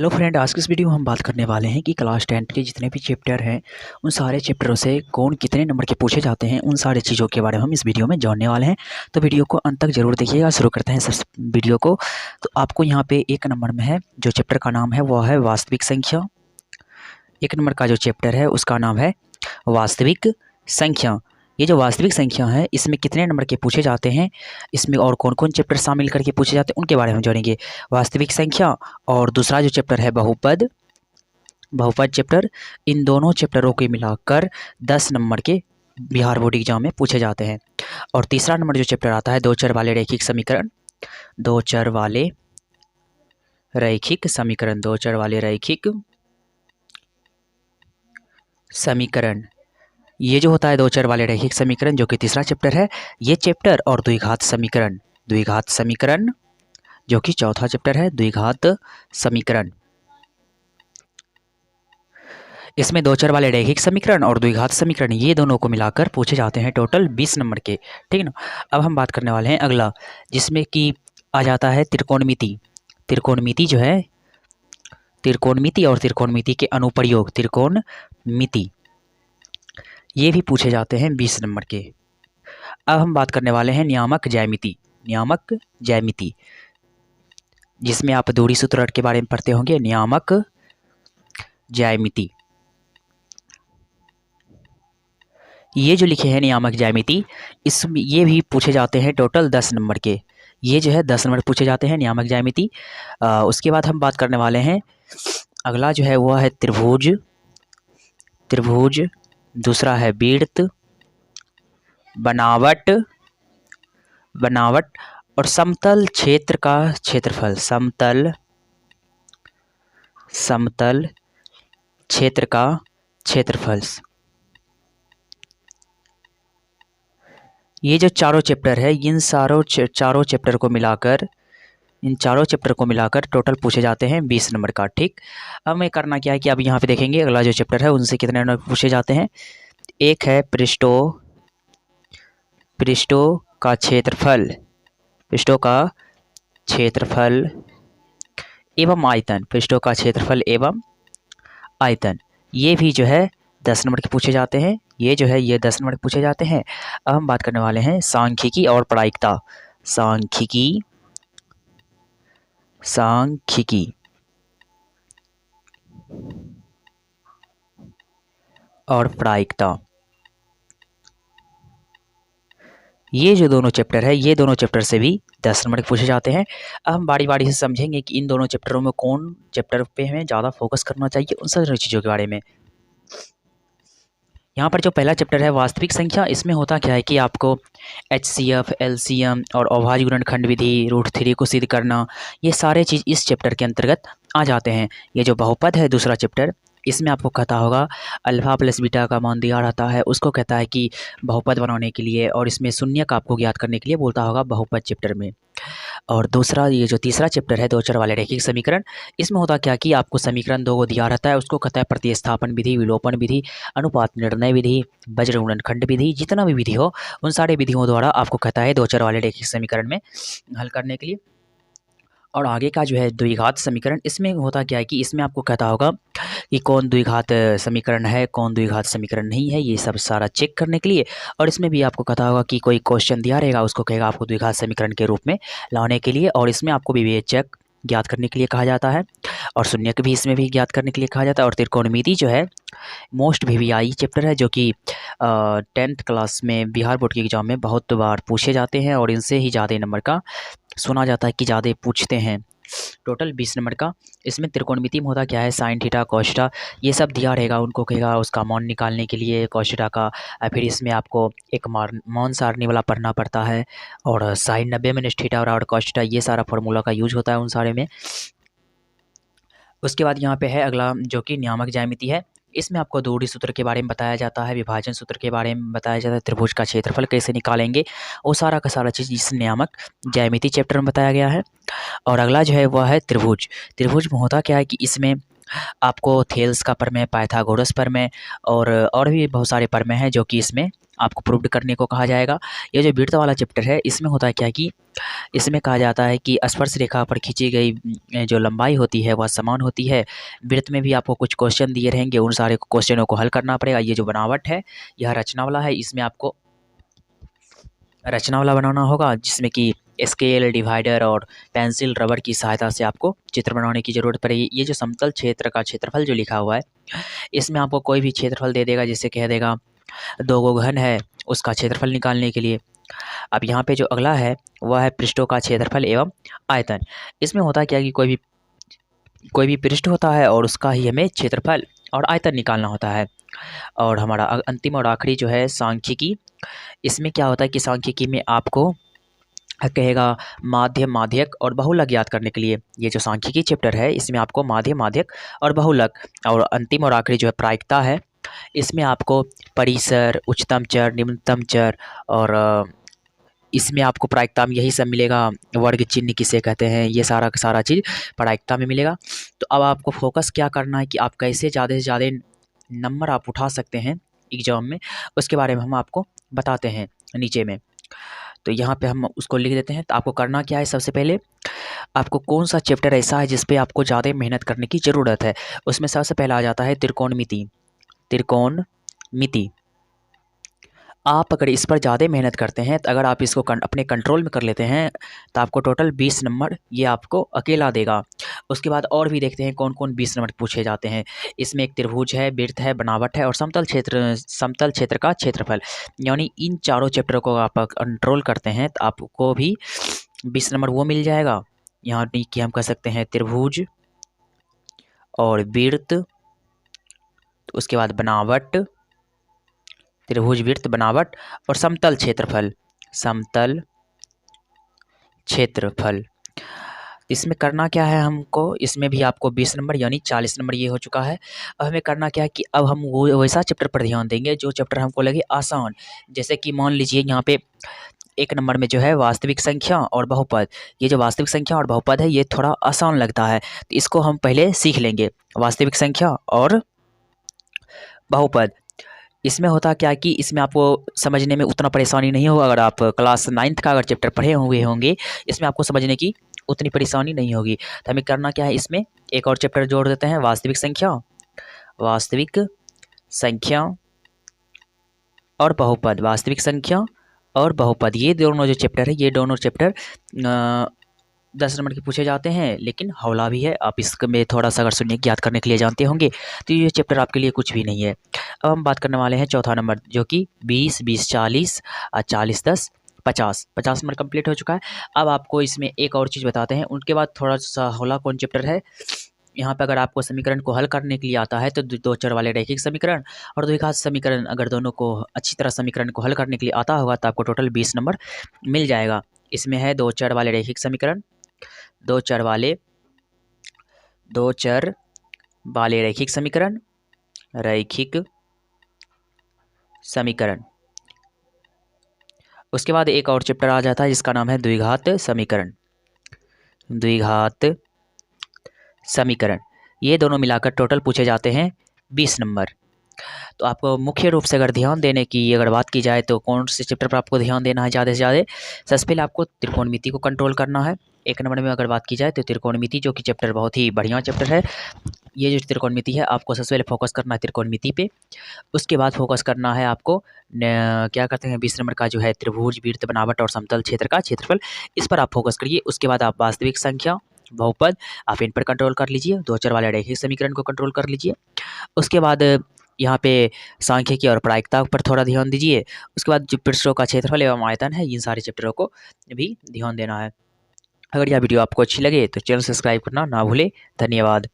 Hello friend, आज की इस वीडियो में हम बात करने वाले हैं कि क्लास 10 के जितने भी चैप्टर हैं उन सारे चैप्टरों से कौन कितने नंबर के पूछे जाते हैं, उन सारी चीज़ों के बारे में हम इस वीडियो में जानने वाले हैं। तो वीडियो को अंत तक जरूर देखिएगा। शुरू करते हैं सब वीडियो को। तो आपको यहाँ पे 1 नंबर में है जो चैप्टर का नाम है वह है वास्तविक संख्या। 1 नंबर का जो चैप्टर है उसका नाम है वास्तविक संख्या। ये जो वास्तविक संख्या है इसमें कितने नंबर के पूछे जाते हैं, इसमें और कौन कौन चैप्टर शामिल करके पूछे जाते हैं उनके बारे में हम जानेंगे। वास्तविक संख्या और दूसरा जो चैप्टर है बहुपद चैप्टर, इन दोनों चैप्टरों को मिलाकर 10 नंबर के बिहार बोर्ड एग्जाम में पूछे जाते हैं। और तीसरा नंबर जो चैप्टर आता है दो चर वाले रैखिक समीकरण। दो चर वाले रैखिक समीकरण, दो चर वाले रैखिक समीकरण, ये जो होता है दो चर वाले रैखिक समीकरण जो कि तीसरा चैप्टर है, ये चैप्टर और द्विघात समीकरण जो कि चौथा चैप्टर है द्विघात समीकरण। इसमें दो चर वाले रैखिक समीकरण और द्विघात समीकरण ये दोनों को मिलाकर पूछे जाते हैं टोटल 20 नंबर के। ठीक ना। अब हम बात करने वाले हैं अगला, जिसमें कि आ जाता है त्रिकोणमिति। त्रिकोणमिति जो है, त्रिकोणमिति और त्रिकोणमिति के अनुप्रयोग, त्रिकोणमिति, ये भी पूछे जाते हैं 20 नंबर के। अब हम बात करने वाले हैं नियामक ज्यामिति। नियामक ज्यामिति जिसमें आप दूरी सूत्र के बारे में पढ़ते होंगे। नियामक ज्यामिति, ये जो लिखे हैं नियामक ज्यामिति, इसमें ये भी पूछे जाते हैं टोटल 10 नंबर के। ये जो है 10 नंबर पूछे जाते हैं नियामक ज्यामिति। उसके बाद हम बात करने वाले हैं अगला जो है वह है त्रिभुज। त्रिभुज, दूसरा है वृत्त, बनावट और समतल क्षेत्र का क्षेत्रफल। समतल क्षेत्र का क्षेत्रफल। ये जो चारों चैप्टर है, इन चारों चैप्टर को मिलाकर, इन चारों चैप्टर को मिलाकर टोटल पूछे जाते हैं 20 नंबर का। ठीक। अब हमें करना क्या है कि अब यहाँ पे देखेंगे अगला जो चैप्टर है उनसे कितने नंबर पूछे जाते हैं। एक है पृष्ठों का क्षेत्रफल, पृष्ठों का क्षेत्रफल एवं आयतन, पृष्ठों का क्षेत्रफल एवं आयतन, ये भी जो है 10 नंबर के पूछे जाते हैं। ये जो है ये 10 नंबर के पूछे जाते हैं। अब हम बात करने वाले हैं सांख्यिकी और प्रायिकता। सांख्यिकी और प्रायिकता, ये जो दोनों चैप्टर है ये दोनों चैप्टर से भी 10 नंबर के पूछे जाते हैं। अब हम बारी बारी से समझेंगे कि इन दोनों चैप्टरों में कौन चैप्टर पे हमें ज़्यादा फोकस करना चाहिए, उन सारी चीज़ों के बारे में। यहाँ पर जो पहला चैप्टर है वास्तविक संख्या, इसमें होता क्या है कि आपको HCF, LCM और अभाज्य गुणनखंड विधि, √3 को सिद्ध करना, ये सारे चीज़ इस चैप्टर के अंतर्गत आ जाते हैं। ये जो बहुपद है दूसरा चैप्टर, इसमें आपको कहता होगा अल्फ़ा प्लस बीटा का मान दिया रहता है, उसको कहता है कि बहुपद बनाने के लिए, और इसमें शून्य का आपको ज्ञात करने के लिए बोलता होगा बहुपद चैप्टर में। और दूसरा ये जो तीसरा चैप्टर है दो चर वाले रैखिक समीकरण, इसमें होता क्या कि आपको समीकरण 2 को दिया रहता है, उसको कहता है प्रतिस्थापन विधि, विलोपन विधि, अनुपात निर्णय विधि, वज्र गुणनखंड विधि, जितना भी विधि हो उन सारे विधियों द्वारा आपको कहता है दो चर वाले रैखिक समीकरण में हल करने के लिए। और आगे का जो है द्विघात समीकरण, इसमें होता क्या है कि इसमें आपको कहता होगा कि कौन द्विघात समीकरण है, कौन द्विघात समीकरण नहीं है, ये सब सारा चेक करने के लिए। और इसमें भी आपको कहता होगा कि कोई क्वेश्चन दिया रहेगा, उसको कहेगा आपको द्विघात समीकरण के रूप में लाने के लिए, और इसमें आपको विवेचक ज्ञात करने के लिए कहा जाता है, और शून्यक भी इसमें भी ज्ञात करने के लिए कहा जाता है। और त्रिकोणमिति जो है मोस्ट VVI चैप्टर है, जो कि 10th क्लास में बिहार बोर्ड के एग्जाम में बहुत बार पूछे जाते हैं, और इनसे ही ज़्यादा नंबर का सुना जाता है कि ज़्यादा पूछते हैं। टोटल 20 नंबर का। इसमें त्रिकोणमिति में होता क्या है, साइन थीटा कॉस थीटा ये सब दिया रहेगा, उनको कहेगा उसका मान निकालने के लिए कॉस थीटा का। फिर इसमें आपको एक मान सारणी वाला पढ़ना पड़ता है, और साइन 90 माइनस थीटा और कॉस थीटा, ये सारा फार्मूला का यूज होता है उन सारे में। उसके बाद यहाँ पे है अगला जो कि नियामक ज्यामिति है। इसमें आपको दूरी सूत्र के बारे में बताया जाता है, विभाजन सूत्र के बारे में बताया जाता है, त्रिभुज का क्षेत्रफल कैसे निकालेंगे, वो सारा का सारा चीज़ इस नियामक ज्यामिति चैप्टर में बताया गया है। और अगला जो है वह है त्रिभुज। त्रिभुज में होता क्या है कि इसमें आपको थेल्स का प्रमेय, पाइथागोरस प्रमेय और भी बहुत सारे प्रमेय हैं जो कि इसमें आपको प्रूव्ड करने को कहा जाएगा। ये जो विड्थ वाला चैप्टर है इसमें होता है क्या कि इसमें कहा जाता है कि स्पर्श रेखा पर खींची गई जो लंबाई होती है वह समान होती है। विड्थ में भी आपको कुछ क्वेश्चन दिए रहेंगे, उन सारे क्वेश्चनों को हल करना पड़ेगा। ये जो बनावट है यह रचना वाला है, इसमें आपको रचना वाला बनाना होगा जिसमें कि स्केल, डिवाइडर और पेंसिल, रबर की सहायता से आपको चित्र बनाने की ज़रूरत पड़ेगी। ये जो समतल क्षेत्र का क्षेत्रफल जो लिखा हुआ है इसमें आपको कोई भी क्षेत्रफल दे देगा, जैसे कह देगा 2 गो घन है उसका क्षेत्रफल निकालने के लिए। अब यहाँ पे जो अगला है वह है पृष्ठों का क्षेत्रफल एवं आयतन। इसमें होता क्या कि कोई भी पृष्ठ होता है और उसका ही हमें क्षेत्रफल और आयतन निकालना होता है। और हमारा अंतिम और आखिरी जो है सांख्यिकी, इसमें क्या होता है कि सांख्यिकी में आपको कहेगा माध्य, माध्यक और बहुलक ज्ञात करने के लिए। ये जो सांख्यिकी चैप्टर है इसमें आपको माध्य, माध्यक और बहुलक, और अंतिम और आखिरी जो है प्रायिकता है, इसमें आपको परिसर, उच्चतम चर, निम्नतम चर और इसमें आपको प्रायिकता में यही सब मिलेगा। वर्ग चिन्ह किसे कहते हैं, ये सारा का सारा चीज़ प्रायिकता में मिलेगा। तो अब आपको फोकस क्या करना है कि आप कैसे ज़्यादा से ज़्यादा नंबर आप उठा सकते हैं एग्जाम में, उसके बारे में हम आपको बताते हैं नीचे में। तो यहाँ पे हम उसको लिख देते हैं। तो आपको करना क्या है, सबसे पहले आपको कौन सा चैप्टर ऐसा है जिस पे आपको ज़्यादा मेहनत करने की ज़रूरत है। उसमें सबसे पहला आ जाता है त्रिकोणमिति। त्रिकोणमिति आप अगर इस पर ज़्यादा मेहनत करते हैं, तो अगर आप इसको अपने कंट्रोल में कर लेते हैं तो आपको टोटल 20 नंबर ये आपको अकेला देगा। उसके बाद और भी देखते हैं कौन कौन 20 नंबर पूछे जाते हैं। इसमें एक त्रिभुज है, वृत्त है, बनावट है और समतल क्षेत्र का क्षेत्रफल, यानी इन चारों चैप्टरों को आप कंट्रोल करते हैं तो आपको भी 20 नंबर वो मिल जाएगा। यहाँ कि हम कह सकते हैं त्रिभुज और वृत्त, तो उसके बाद बनावट, त्रिभुज, वृत्त, बनावट और समतल क्षेत्रफल, समतल क्षेत्रफल। इसमें करना क्या है हमको, इसमें भी आपको 20 नंबर यानी 40 नंबर ये हो चुका है। अब हमें करना क्या है कि अब हम वो वैसा चैप्टर पर ध्यान देंगे जो चैप्टर हमको लगे आसान। जैसे कि मान लीजिए यहाँ पे 1 नंबर में जो है वास्तविक संख्या और बहुपद। ये जो वास्तविक संख्या और बहुपद है ये थोड़ा आसान लगता है, तो इसको हम पहले सीख लेंगे। वास्तविक संख्या और बहुपद, इसमें होता क्या कि इसमें आपको समझने में उतना परेशानी नहीं होगा। अगर आप क्लास 9th का अगर चैप्टर पढ़े हुए होंगे इसमें आपको समझने की उतनी परेशानी नहीं होगी। तो हमें करना क्या है, इसमें एक और चैप्टर जोड़ देते हैं, वास्तविक संख्या, वास्तविक संख्या और बहुपद, वास्तविक संख्या और बहुपद। ये दोनों जो चैप्टर है ये दोनों चैप्टर 10 नंबर के पूछे जाते हैं, लेकिन हौला भी है। आप इसमें थोड़ा सा अगर शून्य ज्ञात करने के लिए जानते होंगे तो ये चैप्टर आपके लिए कुछ भी नहीं है। अब हम बात करने वाले हैं चौथा नंबर, जो कि 20, 20, 40 और 40, 10, 50। 50 नंबर कंप्लीट हो चुका है। अब आपको इसमें एक और चीज़ बताते हैं, उनके बाद थोड़ा सा हौला कौन चैप्टर है। यहाँ पे अगर आपको समीकरण को हल करने के लिए आता है तो दो चर वाले रैखिक समीकरण और द्विघात समीकरण, अगर दोनों को अच्छी तरह समीकरण को हल करने के लिए आता होगा तो आपको टोटल 20 नंबर मिल जाएगा। इसमें है दो चर वाले रैखिक समीकरण, दो चर वाले रैखिक समीकरण, रैखिक समीकरण। उसके बाद एक और चैप्टर आ जाता है जिसका नाम है द्विघात समीकरण, द्विघात समीकरण। ये दोनों मिलाकर टोटल पूछे जाते हैं 20 नंबर। तो आपको मुख्य रूप से अगर ध्यान देने की अगर बात की जाए तो कौन से चैप्टर पर आपको ध्यान देना है ज़्यादा से ज़्यादा। सबसे पहले आपको त्रिकोणमिति को कंट्रोल करना है। 1 नंबर में अगर बात की जाए तो त्रिकोणमिति, जो कि चैप्टर बहुत ही बढ़िया चैप्टर है। ये जो त्रिकोणमिति है आपको सबसे पहले फोकस करना है त्रिकोणमिति पे। उसके बाद फोकस करना है आपको क्या कहते हैं 20 नंबर का जो है त्रिभुज, वृत्त, बनावट और समतल क्षेत्र का क्षेत्रफल, इस पर आप फोकस करिए। उसके बाद आप वास्तविक संख्या, बहुपद, आप इन पर कंट्रोल कर लीजिए। दो चर वाले रैखिक समीकरण को कंट्रोल कर लीजिए। उसके बाद यहाँ पे सांख्यिकी और प्रायिकता पर थोड़ा ध्यान दीजिए। उसके बाद जो पृष्ठों का क्षेत्रफल एवं आयतन है, इन सारे चैप्टरों को भी ध्यान देना है। अगर यह वीडियो आपको अच्छी लगे तो चैनल सब्सक्राइब करना ना भूले। धन्यवाद।